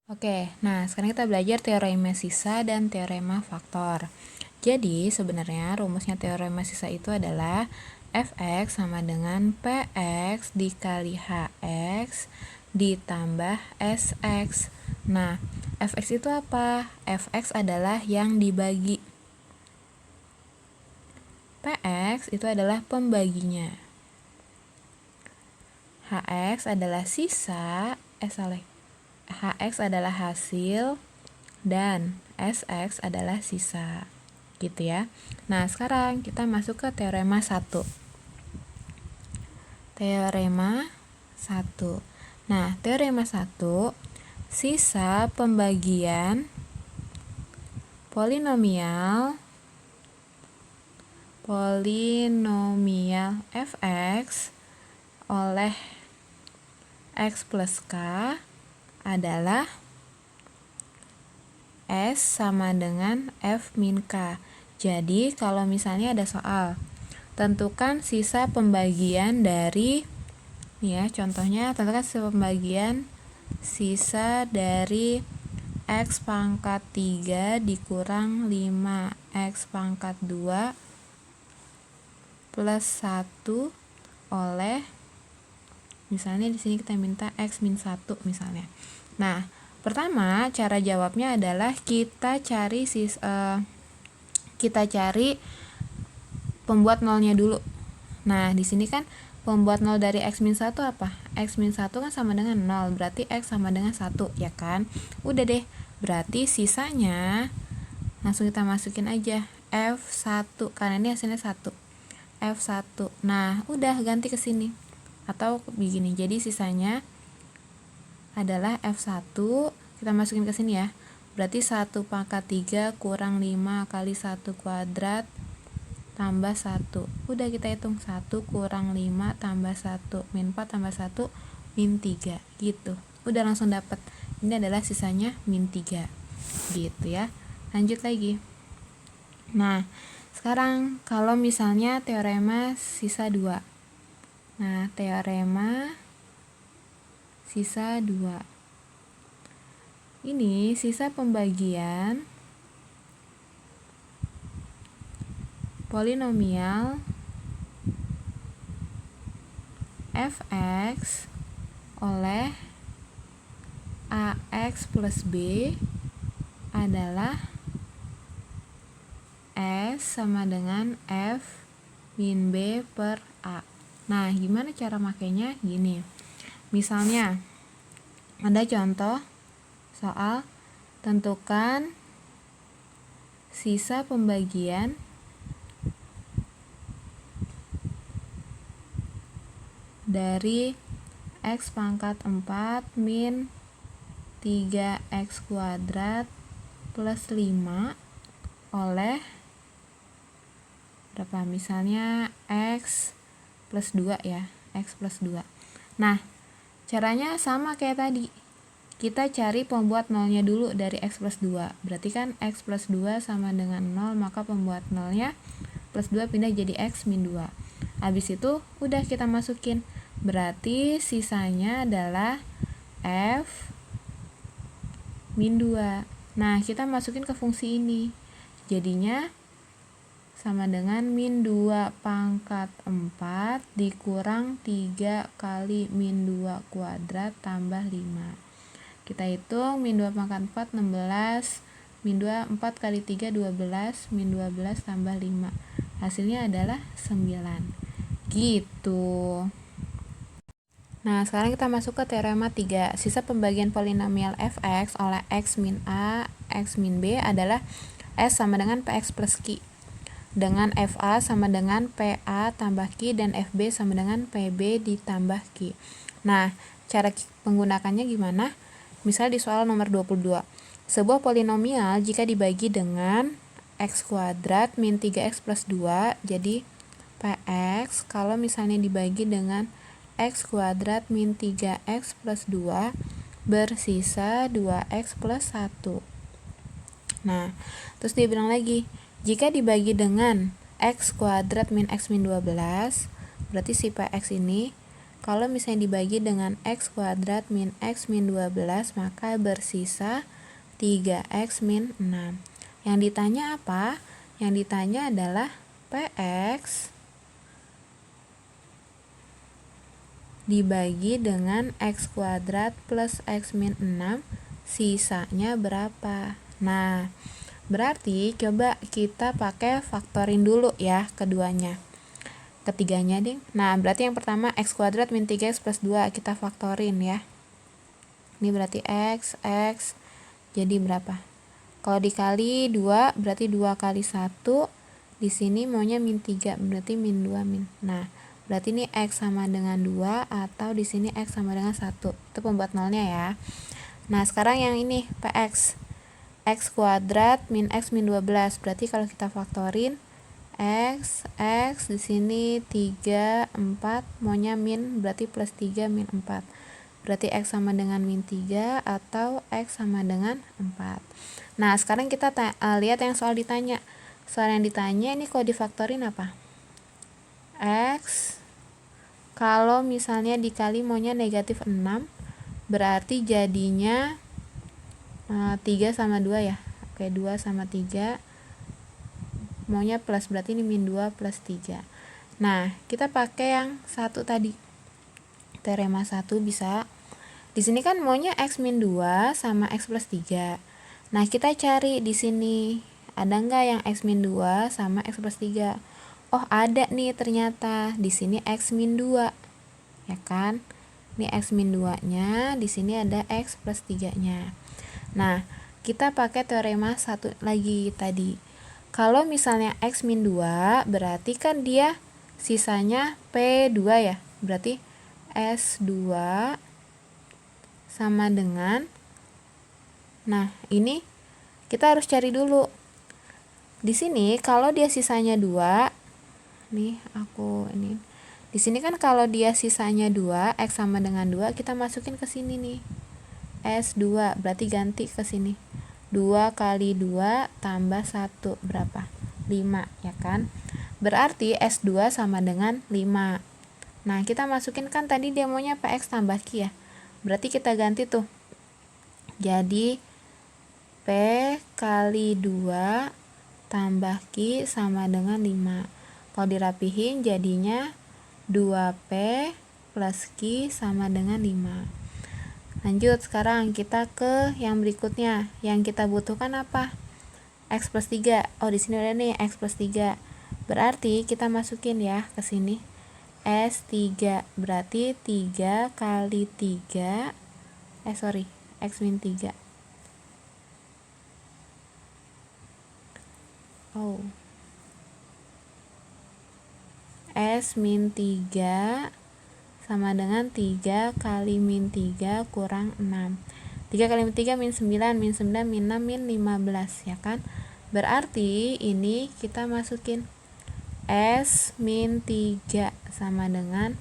Oke, nah sekarang kita belajar teorema sisa dan teorema faktor. Jadi sebenarnya rumusnya teorema sisa itu adalah fx sama dengan px dikali hx ditambah sx. Nah, fx itu apa? Fx adalah yang dibagi. Px itu adalah pembaginya. Hx adalah sisa, Hx adalah hasil dan Sx adalah sisa. Gitu ya. Nah, sekarang kita masuk ke teorema 1. Teorema 1. Nah, teorema 1, sisa pembagian polinomial fx oleh x plus k adalah S sama dengan F min K. Jadi kalau misalnya ada soal, tentukan sisa pembagian dari, ya contohnya tentukan sisa dari X pangkat 3 dikurang 5X pangkat 2 plus 1 oleh, misalnya di sini kita minta X min 1 misalnya. Nah, pertama, cara jawabnya adalah kita cari pembuat nolnya dulu. Nah, di sini kan pembuat nol dari x min 1 apa? X min 1 kan sama dengan 0, berarti x sama dengan 1, ya kan? Udah deh, berarti sisanya langsung kita masukin aja F1, karena ini hasilnya 1. F1. Nah, udah ganti ke sini. Atau begini, jadi sisanya adalah F1, kita masukin ke sini ya. Berarti 1 pangkat 3 kurang 5 kali 1 kuadrat tambah 1. Udah kita hitung, 1 kurang 5 tambah 1 min 4 tambah 1 min 3 gitu. Udah langsung dapat. Ini adalah sisanya min 3. Gitu ya. Lanjut lagi. Nah, sekarang kalau misalnya teorema sisa 2. Nah, teorema sisa 2. Ini sisa pembagian polinomial fx oleh ax plus b adalah S sama dengan F min B per A. Nah, gimana cara makainya? Gini. Misalnya, ada contoh soal tentukan sisa pembagian dari x pangkat 4 min 3x kuadrat plus 5 oleh berapa? Misalnya x plus 2 ya, x plus 2. Nah, caranya sama kayak tadi. Kita cari pembuat nolnya dulu dari x plus 2. Berarti kan x plus 2 sama dengan 0, maka pembuat nolnya plus 2 pindah jadi x min 2. Habis itu udah kita masukin. Berarti sisanya adalah f min 2. Nah, kita masukin ke fungsi ini. Jadinya sama dengan min 2 pangkat 4 dikurang 3 kali min 2 kuadrat tambah 5. Kita hitung, min 2 pangkat 4, 16, min 2, 4 kali 3, 12, min 12 tambah 5. Hasilnya adalah 9. Gitu. Nah, sekarang kita masuk ke teorema 3. Sisa pembagian polinomial fx oleh x min a, x min b adalah S sama dengan px plus q. Dengan fa sama dengan pa tambah q dan fb sama dengan pb ditambah q. Nah, cara menggunakannya gimana? Misal di soal nomor 22. Sebuah polinomial jika dibagi dengan x kuadrat min 3x plus 2, jadi px kalau misalnya dibagi dengan x kuadrat min 3x plus 2 bersisa 2x plus 1. Nah, terus dia bilang lagi, jika dibagi dengan x kuadrat min x min 12, berarti si px ini Kalau misalnya dibagi dengan X kuadrat min X min 12, maka bersisa 3X min 6. Yang ditanya apa? Yang ditanya adalah PX dibagi dengan X kuadrat plus X min 6, sisanya berapa? Nah, berarti coba kita pakai faktorin dulu ya ketiganya ding. Nah, berarti yang pertama X kuadrat min 3X plus 2, kita faktorin ya. Ini berarti X jadi berapa? Kalau dikali 2 berarti 2 kali 1. Di sini maunya min 3, berarti min 2 min. Nah, berarti ini X sama dengan 2 atau di sini X sama dengan 1. Itu pembuat nolnya ya. Nah, sekarang yang ini PX. X kuadrat min X min 12. Berarti kalau kita faktorin X di sini 3, 4, maunya min, berarti plus 3 min 4. Berarti X sama dengan min 3 atau X sama dengan 4. Nah, sekarang kita lihat yang soal ditanya. Soal yang ditanya ini kalau difaktorin apa? X kalau misalnya dikali maunya negatif 6, berarti jadinya 3 sama 2 ya. Oke, 2 sama 3 maunya plus, berarti ini min 2 plus 3. Nah, kita pakai yang satu tadi, teorema 1 bisa. Di sini kan maunya X min 2 sama X plus 3. Nah, kita cari di sini ada nggak yang X min 2 sama X plus 3? Oh, ada nih ternyata. Di sini X min 2. Ya kan? Ini X min 2-nya, di sini ada X plus 3-nya. Nah, kita pakai teorema 1 lagi tadi. Kalau misalnya X min 2, berarti kan dia sisanya P2 ya. Berarti S2 sama dengan, nah ini kita harus cari dulu. Di sini kalau dia sisanya 2, nih di sini kan kalau dia sisanya 2, X sama dengan 2, kita masukin ke sini nih. S2, berarti ganti ke sini. 2 kali 2 tambah 1 berapa? 5 ya kan? Berarti S2 sama dengan 5. Nah, kita masukin kan tadi dia maunya PX tambah Q ya. Berarti kita ganti tuh. Jadi P kali 2 tambah Q sama dengan 5. Kalau dirapihin jadinya 2P plus Q sama dengan 5. Lanjut, sekarang kita ke yang berikutnya. Yang kita butuhkan apa? X plus 3. Oh, di sini udah nih X plus 3. Berarti kita masukin ya ke sini. S3 berarti 3 kali 3. X min 3. Oh. S min 3 sama dengan 3 kali min 3 kurang 6. 3 kali min 3 min 9, min 9, min 6, min 15 ya kan. Berarti ini kita masukin S min 3 sama dengan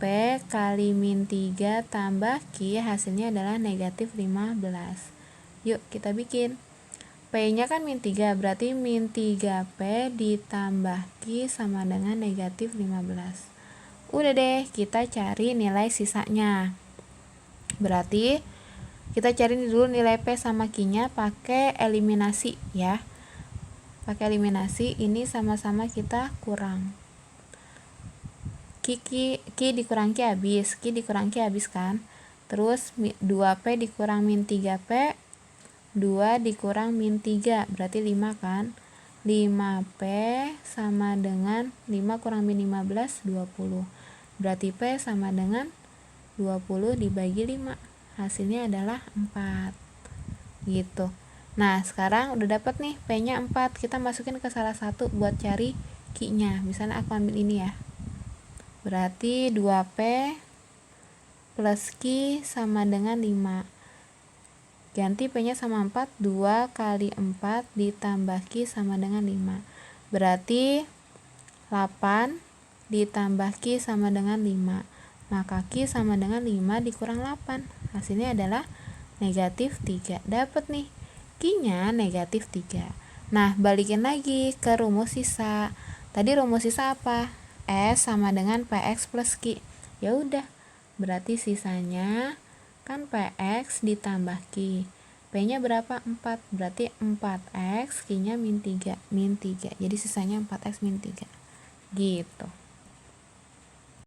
P kali min 3 tambah Q, hasilnya adalah negatif 15. Yuk kita bikin. P nya kan min 3, berarti min 3P ditambah Q sama dengan negatif 15. Udah deh, kita cari nilai sisanya. Berarti kita cari dulu nilai P sama Q-nya pakai eliminasi ya. Pakai eliminasi, ini sama-sama kita kurang. Q dikurang Q habis, Q dikurang Q habis kan. Terus 2P dikurang min 3P, 2 dikurang min 3, berarti 5 kan. 5P sama dengan 5 kurang min 15, 20. Berarti P sama dengan 20 dibagi 5. Hasilnya adalah 4. Gitu. Nah, sekarang udah dapat nih P-nya 4. Kita masukin ke salah satu buat cari Q-nya. Misalnya aku ambil ini ya. Berarti 2P plus Q sama dengan 5. Ganti P-nya sama 4. 2 kali 4 ditambah Q sama dengan 5. Berarti 8 ditambah Q sama dengan 5. Maka Q sama dengan 5 dikurang 8. Hasilnya adalah negatif 3. Dapat nih Q-nya negatif 3. Nah, balikin lagi ke rumus sisa. Tadi rumus sisa apa? S sama dengan PX plus Q. Ya udah, Berarti sisanya kan PX ditambah Q. P-nya berapa? 4. Berarti 4X, Q-nya min 3. Jadi sisanya 4X min 3. Gitu.